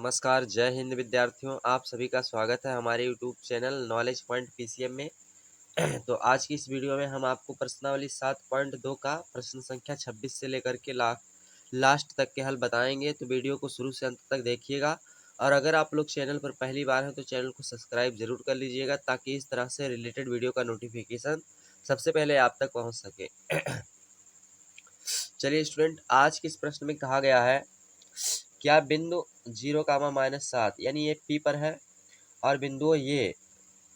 नमस्कार, जय हिंद विद्यार्थियों। आप सभी का स्वागत है हमारे YouTube channel knowledge point PCM में। तो आज की इस वीडियो में हम आपको प्रश्नावली 7.2 का प्रश्न संख्या 26 से लेकर के लास्ट तक के हल बताएंगे। तो वीडियो को शुरू से अंत तक देखिएगा और अगर आप लोग चैनल पर पहली बार हैं तो चैनल को सब्सक्राइब जरूर कर लीजिएगा ताकि इस तरह से रिलेटेड वीडियो का नोटिफिकेशन सबसे पहले आप तक पहुँच सके। चलिए स्टूडेंट, आज के इस प्रश्न में कहा गया है क्या बिंदु 0, यानी ये P पर है और बिंदुओं ये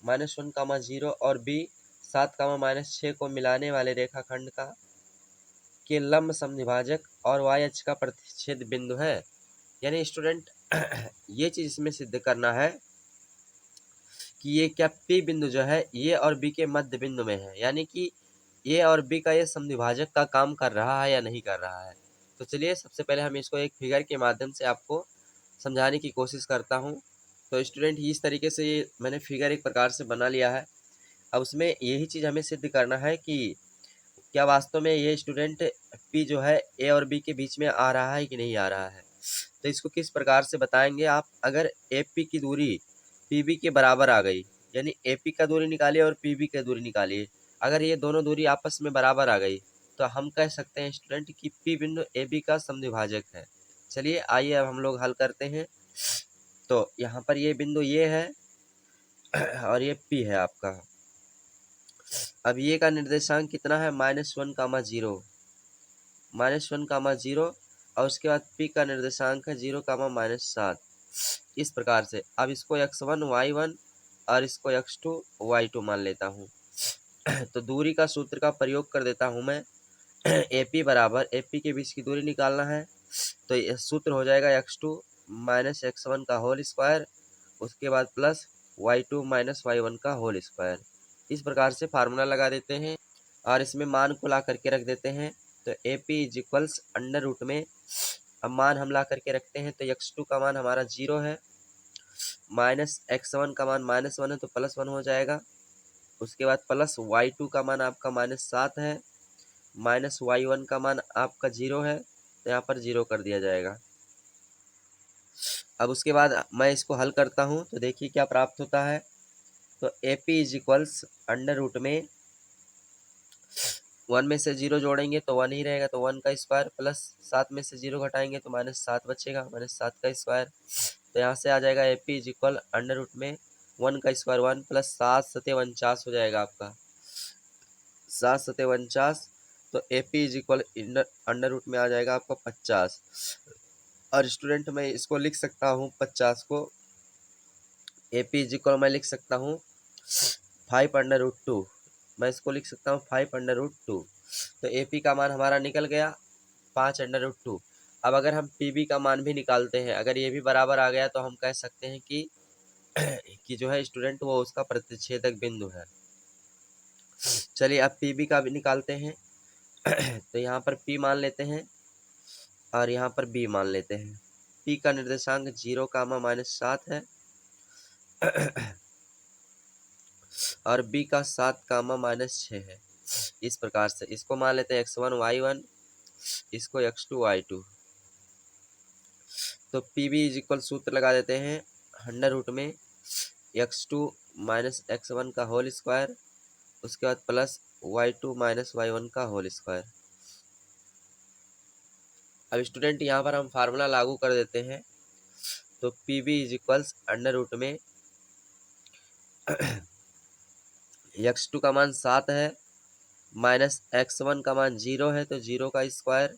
-1, 0 और B 7, -6 को मिलाने वाले रेखाखंड का के लंब समद्विभाजक और y अक्ष का प्रतिच्छेद बिंदु है। यानी स्टूडेंट ये चीज इसमें सिद्ध करना है कि ये क्या P बिंदु जो है ये और B के मध्य बिंदु में है, यानी कि ए और बी का ये समद्विभाजक का काम कर रहा है या नहीं कर रहा है। तो चलिए सबसे पहले हम इसको एक फिगर के माध्यम से आपको समझाने की कोशिश करता हूँ। तो स्टूडेंट इस तरीके से ये मैंने फिगर एक प्रकार से बना लिया है। अब उसमें यही चीज़ हमें सिद्ध करना है कि क्या वास्तव में ये स्टूडेंट पी जो है ए और बी के बीच में आ रहा है कि नहीं आ रहा है। तो इसको किस प्रकार से बताएंगे आप, अगर ए पी की दूरी पी बी के बराबर आ गई, यानी ए पी का दूरी निकालिए और पी बी का दूरी निकालिए, अगर ये दोनों दूरी आपस में बराबर आ गई तो हम कह सकते हैं स्टूडेंट कि पी बिंदु ए बी का समद्विभाजक है। चलिए आइए अब हम लोग हल करते हैं। तो यहाँ पर ये बिंदु ये है और ये पी है आपका। अब ये का निर्देशांक कितना है, -1, 0 और उसके बाद पी का निर्देशांक है 0, -7। इस प्रकार से अब इसको x1 y1 और इसको x2 y2 मान लेता हूँ। तो दूरी का सूत्र का प्रयोग कर देता हूँ मैं। AP बराबर AP के बीच की दूरी निकालना है तो ये सूत्र हो जाएगा x2 - x1 का होल स्क्वायर, उसके बाद प्लस y2 - y1 का होल स्क्वायर। इस प्रकार से फार्मूला लगा देते हैं और इसमें मान को ला करके रख देते हैं। तो AP इक्वल्स अंडर रूट में, अब मान हम ला करके रखते हैं तो x2 का मान हमारा 0 है, -x1 का मान -1 है तो +1 हो जाएगा। उसके बाद प्लस y2 का मान आपका -7 है, -y1 का मान आपका 0 है तो यहाँ पर 0 कर दिया जाएगा। अब उसके बाद मैं इसको हल करता हूँ तो देखिए क्या प्राप्त होता है। तो AP इक्वल्स अंडर रूट में 1 में से 0 जोड़ेंगे तो 1 ही रहेगा तो 1 का स्क्वायर, प्लस 7 में से 0 घटाएंगे तो -7 बचेगा, -7 का स्क्वायर। तो यहाँ से आ जाएगा AP इक्वल अंडर रूट में 1 का स्क्वायर 1 प्लस 7 सते 49 हो जाएगा आपका 7 सते 49। तो AP इक्वल अंडर रूट में आ जाएगा आपका 50। और स्टूडेंट मैं इसको लिख सकता हूँ 50 को AP इक्वल मैं लिख सकता हूँ 5√2। मैं इसको लिख सकता हूँ 5√2। तो AP का मान हमारा निकल गया 5√2। अब अगर हम PB का मान भी निकालते हैं, अगर ये भी बराबर आ गया तो हम कह सकते हैं कि जो है स्टूडेंट वो उसका प्रतिच्छेदक बिंदु है। चलिए अब PB का भी निकालते हैं। तो यहाँ पर P मान लेते हैं और यहाँ पर B मान लेते हैं। P का निर्देशांक 0, -7 है और B का 7, -6 है। इस प्रकार से इसको मान लेते हैं x1 y1, इसको x2 y2। तो PB इक्वल सूत्र लगा देते हैं अंडर रूट में x2 - x1 का होल स्क्वायर, उसके बाद प्लस y2 - y1 का होल स्क्वायर। अब स्टूडेंट यहाँ पर हम फार्मूला लागू कर देते हैं। तो PB इक्वल्स अंडर रूट में x2 का मान 7 है, -x1 का मान 0 है तो 0 का स्क्वायर,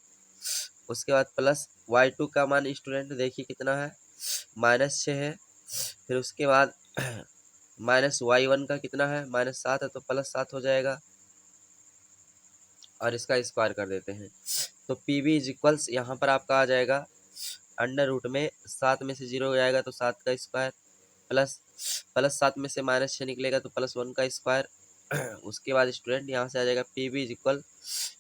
उसके बाद प्लस y2 का मान स्टूडेंट देखिए कितना है -6 है, फिर उसके बाद -y1 का कितना है -7 है तो +7 हो जाएगा और इसका स्क्वायर कर देते हैं। तो PB इक्वल्स यहाँ पर आपका आ जाएगा अंडर रूट में 7 में से 0 जाएगा तो 7 का स्क्वायर, प्लस 7 में से -6 निकलेगा तो +1 का स्क्वायर। उसके बाद स्टूडेंट यहाँ से आ जाएगा PB इक्वल,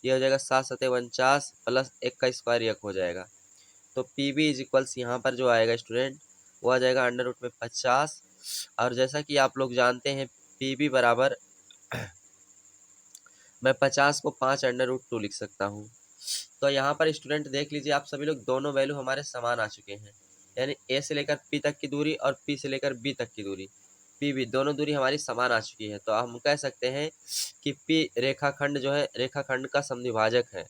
ये हो जाएगा 7 सते 49 प्लस 1 का स्क्वायर 1 हो जाएगा। तो PB इक्वल्स यहाँ पर जो आएगा स्टूडेंट वो आ जाएगा अंडर रूट में 50। और जैसा कि आप लोग जानते हैं PB बराबर मैं 50 को 5√2 लिख सकता हूँ। तो यहाँ पर स्टूडेंट देख लीजिए आप सभी लोग, दोनों वैल्यू हमारे समान आ चुके हैं। यानी ए से लेकर पी तक की दूरी और पी से लेकर बी तक की दूरी, पी बी दोनों दूरी हमारी समान आ चुकी है। तो हम कह सकते हैं कि पी रेखाखंड जो है रेखाखंड का समद्विभाजक है।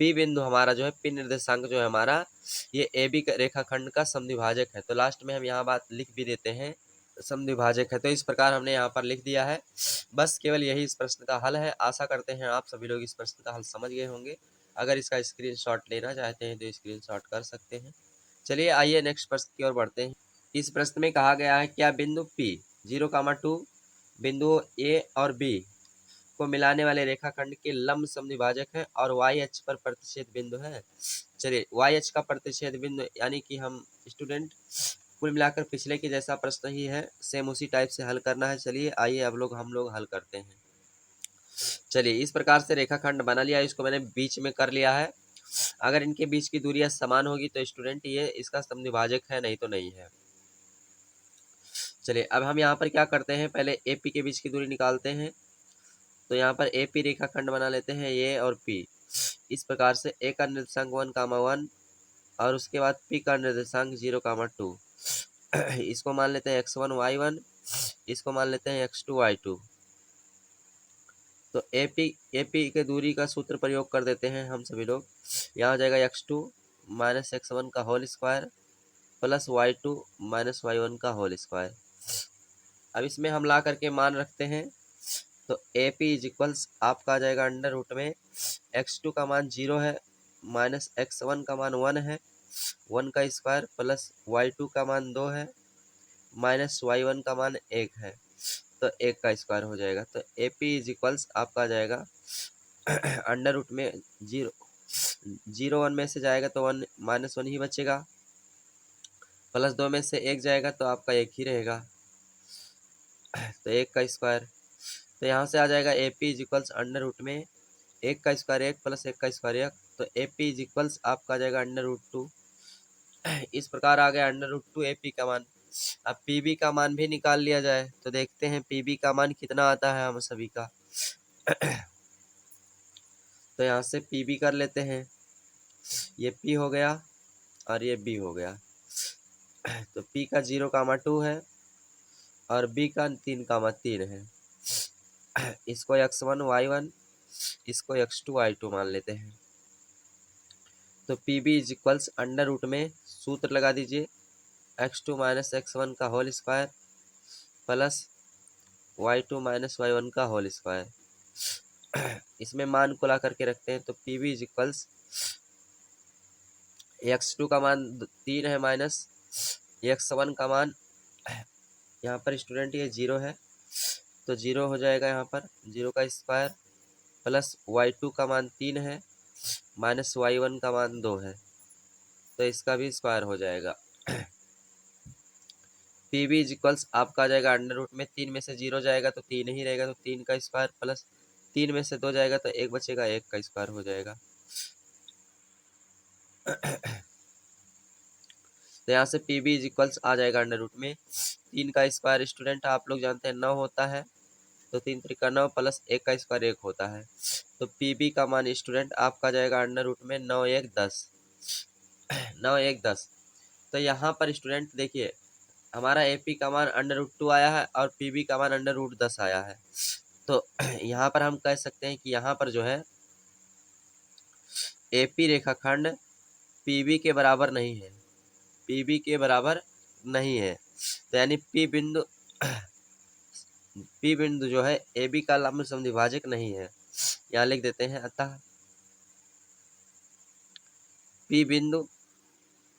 पी बिंदु हमारा जो है पी निर्देशांक जो है हमारा ये ए बी रेखाखंड का समद्विभाजक है। तो लास्ट में हम यहाँ बात लिख भी देते हैं समद्विभाजक है। तो इस प्रकार हमने यहाँ पर लिख दिया है। बस केवल यही इस प्रश्न का हल है। आशा करते हैं आप सभी लोग इस प्रश्न का हल समझ गए होंगे। अगर इसका स्क्रीनशॉट लेना चाहते हैं तो स्क्रीनशॉट कर सकते हैं। चलिए आइए नेक्स्ट प्रश्न की ओर बढ़ते हैं। इस प्रश्न में कहा गया है क्या बिंदु P 0,2 बिंदु ए और बी को मिलाने वाले रेखाखंड के लंब समद्विभाजक है और y अक्ष पर प्रतिच्छेद बिंदु है। चलिए y अक्ष का प्रतिच्छेद बिंदु यानी कि हम स्टूडेंट कुल मिलाकर पिछले के जैसा प्रश्न ही है, सेम उसी टाइप से हल करना है। चलिए आइए अब हम लोग हल करते हैं। चलिए इस प्रकार से रेखाखंड बना लिया, इसको मैंने बीच में कर लिया है। अगर इनके बीच की दूरियां समान होगी तो स्टूडेंट ये इसका समद्विभाजक है, नहीं तो नहीं है। चलिए अब हम यहाँ पर क्या करते हैं, पहले AP के बीच की दूरी निकालते हैं। तो यहाँ पर AP रेखाखंड बना लेते हैं ए और P। इस प्रकार से A का निर्देशांक 1,1 और उसके बाद P का निर्देशांक 0,2। इसको मान लेते हैं x1 y1, इसको मान लेते हैं x2 y2। तो AP के दूरी का सूत्र प्रयोग कर देते हैं हम सभी लोग। यहाँ हो जाएगा x2 माइनस x1 का whole square plus y2 minus y1 का होल स्क्वायर। अब इसमें हम ला करके मान रखते हैं। तो AP इज इक्वल्स आपका आ जाएगा अंडर रूट में x2 का मान 0 है माइनस x1 का मान 1 है 1 का स्क्वायर प्लस y2 का मान 2 है माइनस y1 का मान 1 है, तो 1 का स्क्वायर हो जाएगा। तो AP इज इक्वल्स आपका आ जाएगा अंडर रूट में 0 1 में से जाएगा तो 1 माइनस 1 ही बचेगा, प्लस 2 में से 1 जाएगा तो आपका 1 ही रहेगा, तो 1 का स्क्वायर। तो यहाँ से आ जाएगा AP is equals under root में 1 का स्क्वायर 1 प्लस 1 का स्क्वायर 1, तो AP इज इक्वल्स आपका आ जाएगा अंडर रूट 2। इस प्रकार आ गया अंडर रूट 2 AP का मान। अब PB का मान भी निकाल लिया जाए तो देखते हैं PB का मान कितना आता है हम सभी का। तो यहाँ से PB कर लेते हैं, ये P हो गया और ये B हो गया। तो P का 0,2 है और B का 3,3 है। इसको x1 y1 इसको x2 y2 मान लेते हैं। तो PB is equals under root में सूत्र लगा दीजिए x2 माइनस x1 का whole square plus y2 minus y1 का होल स्क्वायर। इसमें मान को ला करके रखते हैं तो PB इज इक्वल्स x2 का मान 3 है माइनस x1 का मान यहाँ पर स्टूडेंट ये 0 है तो 0 हो जाएगा, यहाँ पर 0 का स्क्वायर प्लस y2 का मान 3 है माइनस y1 का मान 2 है, तो इसका भी स्क्वायर हो जाएगा। PB इज इक्वल्स आपका आ जाएगा अंडर रूट में 3 में से 0 जाएगा तो 3 ही रहेगा, तो 3 का स्क्वायर प्लस 3 में से 2 जाएगा तो 1 बचेगा, 1 का स्क्वायर हो जाएगा। तो यहाँ से PB इज इक्वल्स आ जाएगा अंडर रूट में 3 का स्क्वायर स्टूडेंट आप लोग जानते हैं 9 होता है, तो 3 त्रिका 9 प्लस 1 का स्क्वायर 1 होता है। तो PB का मान स्टूडेंट आपका जाएगा अंडर रूट में 9 1 10 9 1 10। तो यहाँ पर स्टूडेंट देखिए हमारा AP का मान अंडर रूट 2 आया है और PB का मान अंडर रूट 10 आया है। तो यहाँ पर हम कह सकते हैं कि यहाँ पर जो है AP रेखाखंड PB के बराबर नहीं है, PB के बराबर नहीं है। तो यानी P बिंदु जो है AB का लंब समद्विभाजक नहीं है। यहाँ लिख देते हैं अतः P बिंदु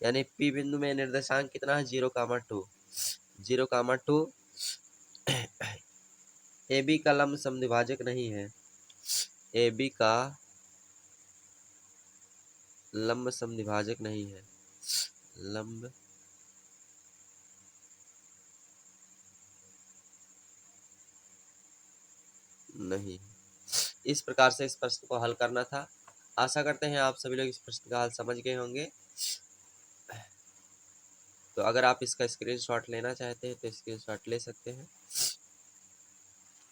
यानी P बिंदु में निर्देशांक कितना है 0,2 0,2 AB का लंब समद्विभाजक नहीं है, AB का लंब समद्विभाजक नहीं है, लंब नहीं। इस प्रकार से इस प्रश्न को हल करना था। आशा करते हैं आप सभी लोग इस प्रश्न का हल समझ गए होंगे। तो अगर आप इसका स्क्रीनशॉट लेना चाहते हैं तो स्क्रीनशॉट ले सकते हैं।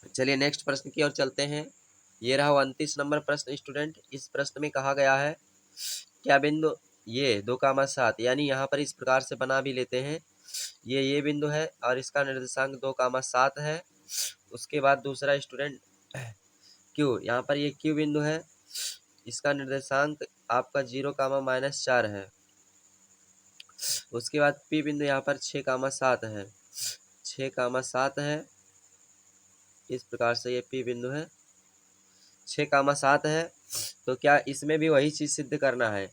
चलिए नेक्स्ट प्रश्न की ओर चलते हैं। ये रहा 29 नंबर प्रश्न स्टूडेंट। इस प्रश्न में कहा गया है क्या बिंदु ये 2, 7, यानी यहाँ पर इस प्रकार से बना भी लेते हैं। ये बिंदु है और इसका निर्देशांक 2, 7 है। उसके बाद दूसरा स्टूडेंट क्यू, यहाँ पर ये क्यू बिंदु है, इसका निर्देशांक आपका 0, -4 है। उसके बाद पी बिंदु यहाँ पर 6, 7 है, 6, 7 है। इस प्रकार से ये पी बिंदु है, 6, 7 है। तो क्या इसमें भी वही चीज सिद्ध करना है?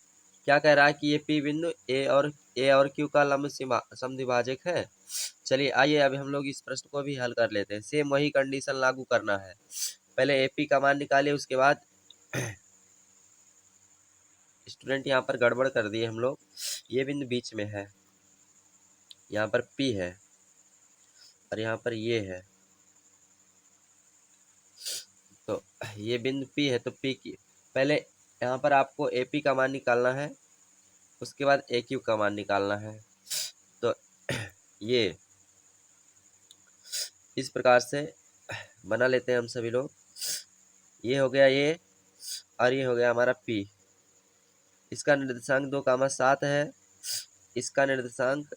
क्या कह रहा है कि ये पी बिंदु ए और क्यू का लंब समद्विभाजक है। चलिए आइए अभी हम लोग इस प्रश्न को भी हल कर लेते हैं। सेम वही कंडीशन लागू करना है। पहले एपी का मान निकालिए, उसके बाद स्टूडेंट यहाँ पर गड़बड़ कर दिए हम लोग। ये बिंदु बीच में है, यहाँ पर पी है और यहाँ पर ये है। तो ये बिंदु पी है, तो पी की पहले यहाँ पर आपको एपी का मान निकालना है, उसके बाद ए क्यू का मान निकालना है। तो ये इस प्रकार से बना लेते हैं हम सभी लोग। ये हो गया ये, और ये हो गया हमारा पी। इसका निर्देशांक 2, 7 है, इसका निर्देशांक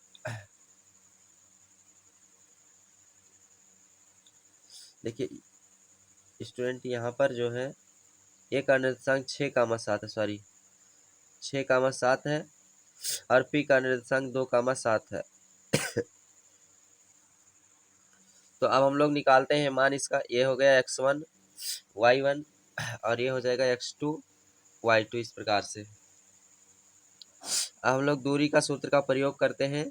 देखिए स्टूडेंट यहाँ पर जो है ए का निर्देशांक 6, 7 है, सॉरी 6, 7 है, और पी का निर्देशांक 2, 7 है। तो अब हम लोग निकालते हैं मान इसका। ये हो गया x1 y1 और ये हो जाएगा x2 y2। इस प्रकार से अब हम लोग दूरी का सूत्र का प्रयोग करते हैं।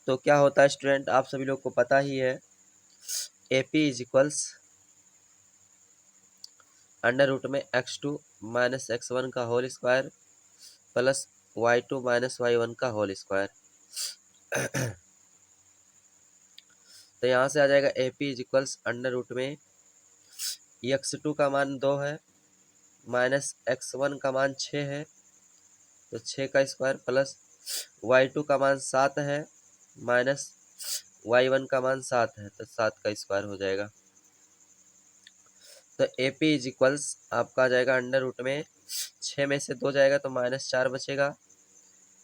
तो क्या होता है स्टूडेंट, आप सभी लोग को पता ही है, AP is equals under root में x2 माइनस x1 का whole square plus y2 minus y1 का होल स्क्वायर। तो यहाँ से आ जाएगा AP is equals under root में x2 का मान 2 है, माइनस x1 का मान 6 है, तो 6 का स्क्वायर प्लस y2 का मान 7 है, माइनस y1 का मान 7 है, तो 7 का स्क्वायर हो जाएगा। तो AP इज इक्वल्स आपका आ जाएगा अंडर रूट में 6 में से 2 जाएगा तो -4 बचेगा,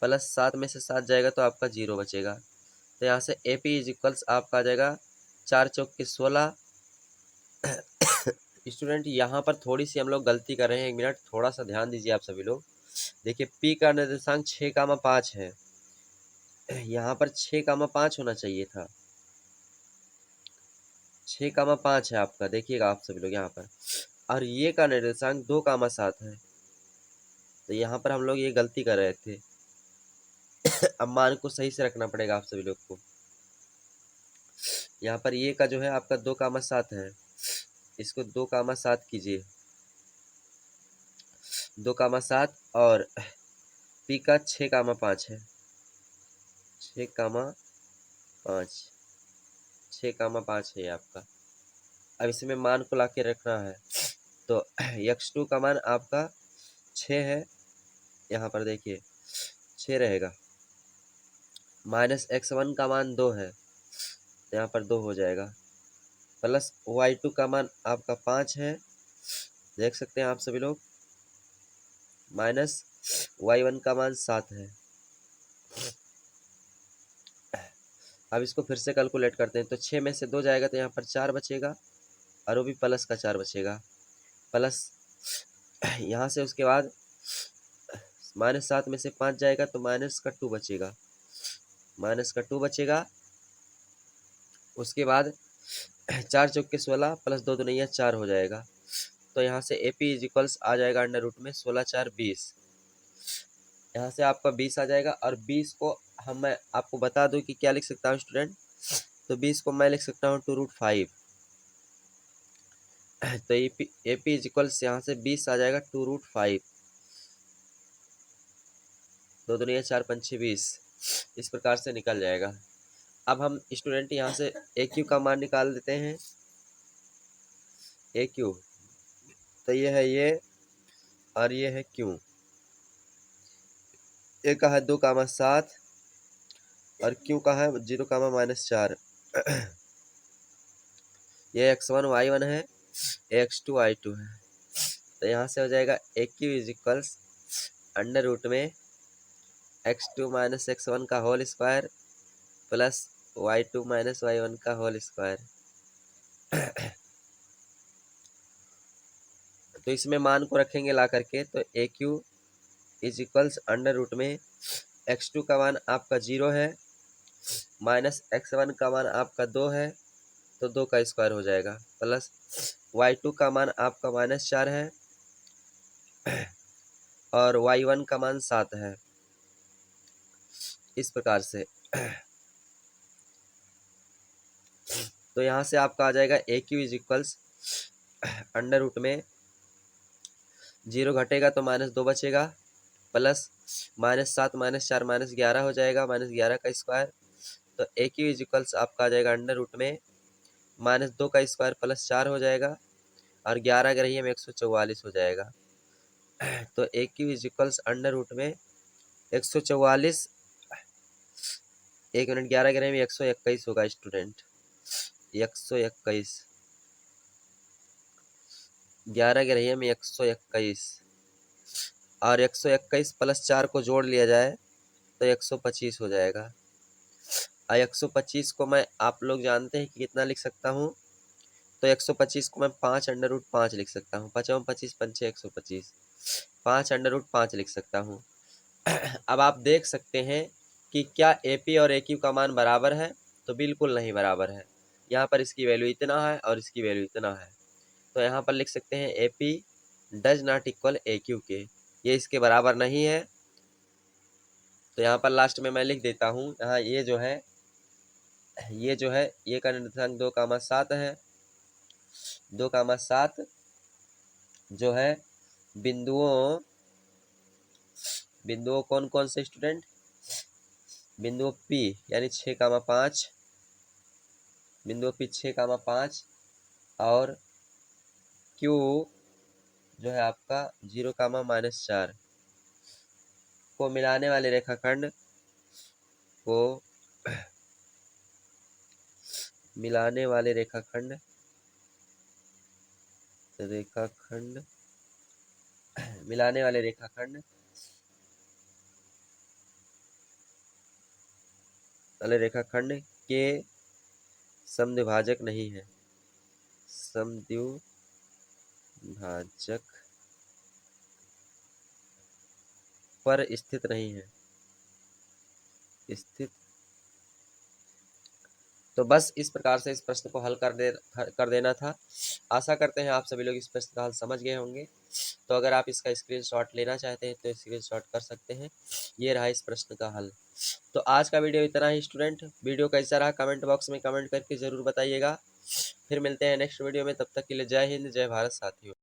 प्लस 7 में से 7 जाएगा तो आपका 0 बचेगा। तो यहाँ से AP इज इक्वल्स आपका आ जाएगा 4 चौक के 16। स्टूडेंट यहाँ पर थोड़ी सी हम लोग गलती कर रहे हैं, 1 मिनट थोड़ा सा ध्यान दीजिए आप सभी लोग। देखिए P का निर्देशांक 6, 5 है, यहाँ पर 6, 5 होना चाहिए था, 6, 5 है आपका। देखिएगा आप सभी लोग यहाँ पर, और ये का निर्देशांक 2, 7 है, तो यहाँ पर हम लोग ये गलती कर रहे थे। अब मान को सही से रखना पड़ेगा आप सभी लोग को। यहाँ पर ये का जो है आपका 2, 7 है, इसको 2, 7 कीजिए, 2, 7 और पी का 6, 5 है, 6, 5, 6, 5 है आपका। अब इसमें मान को लाके रखना है। तो x2 का मान आपका 6 है, यहाँ पर देखिए 6 रहेगा, माइनस x1 का मान 2 है, तो यहाँ पर 2 हो जाएगा, प्लस y2 का मान आपका 5 है, देख सकते हैं आप सभी लोग, माइनस y1 का मान 7 है। अब इसको फिर से कैलकुलेट करते हैं। तो 6 में से 2 जाएगा तो यहाँ पर 4 बचेगा, और वो भी प्लस का 4 बचेगा, प्लस यहाँ से उसके बाद -7 में से 5 जाएगा तो माइनस का 2 बचेगा, माइनस का 2 बचेगा। उसके बाद 4 चौक के 16 प्लस 2 दूनी 4 हो जाएगा। तो यहाँ से AP इज इक्वल्स आ जाएगा अंडर रूट में 16, 4, 20। यहाँ से आपका 20 आ जाएगा, और 20 को मैं आपको बता दूं कि क्या लिख सकता हूँ स्टूडेंट। तो 20 को मैं लिख सकता हूँ 2√5। तो AP इज इक्वल्स यहाँ से 20 आ जाएगा 2√5, 2 दूनी 4, 5, 20। इस प्रकार से निकल जाएगा। अब हम स्टूडेंट यहाँ से AQ का मान निकाल देते हैं। AQ तो ये है ये, और ये है Q। A का है 2, 7 और Q का है 0, -4। ये x1 y1 है, x2 y2 है। तो यहाँ से हो जाएगा AQ is equals under root में x2 माइनस x1 का whole square plus y2 minus y1 का होल स्क्वायर। तो इसमें मान को रखेंगे ला करके, तो A Q is equals under root में x2 का मान आपका 0 है, माइनस x1 का मान आपका 2 है, तो 2 का स्क्वायर हो जाएगा, प्लस y2 का मान आपका -4 है और y1 का मान 7 है। इस प्रकार से तो यहाँ से आपका आ जाएगा A Q is equals under root में 0 घटेगा तो -2 बचेगा, प्लस -7 -4 -11 हो जाएगा, -11 का स्क्वायर। तो ए क्यू इज इक्वल्स आपका आ जाएगा अंडर रूट में -2 का स्क्वायर प्लस 4 हो जाएगा, और 11 के रहिए में 144 हो जाएगा। तो A Q is equals under root में 144, 1 मिनट 11 के रहिए में 121 होगा स्टूडेंट, 121, 11 के रहिए में 121, और 121 प्लस 4 को जोड़ लिया जाए तो 125 हो जाएगा। और 125 को मैं, आप लोग जानते हैं कि कितना लिख सकता हूँ, तो 125 को मैं 5 अंडर रूट 5 लिख सकता हूँ, 5 25 पंचे 125, 5 अंडर रूट 5 लिख सकता हूँ। अब आप देख सकते हैं कि क्या ए पी और ए क्यू का मान बराबर है, तो बिल्कुल नहीं बराबर है। यहाँ पर इसकी वैल्यू इतना है और इसकी वैल्यू इतना है, तो यहाँ पर लिख सकते हैं A P does not equal A Q के, ये इसके बराबर नहीं है। तो यहाँ पर लास्ट में मैं लिख देता हूँ, यहाँ ये जो है ये का निर्देशांक 2,7 है, 2,7 जो है बिंदुओं कौन कौन से स्टूडेंट, बिंदुओं P यानी 6,5, बिंदुओं P 6,5 और Q जो है आपका 0,-4 को मिलाने वाले रेखाखंड को मिलाने वाले रेखाखंड मिलाने वाले रेखाखंड के समद्विभाजक नहीं है, समद्विभाजक पर स्थित नहीं है, तो बस इस प्रकार से इस प्रश्न को हल कर देना था। आशा करते हैं आप सभी लोग इस प्रश्न का हल समझ गए होंगे। तो अगर आप इसका स्क्रीनशॉट लेना चाहते हैं तो स्क्रीनशॉट कर सकते हैं। ये रहा इस प्रश्न का हल। तो आज का वीडियो इतना ही स्टूडेंट। वीडियो कैसा रहा कमेंट बॉक्स में कमेंट करके ज़रूर बताइएगा। फिर मिलते हैं नेक्स्ट वीडियो में, तब तक के लिए जय हिंद जय भारत साथियों।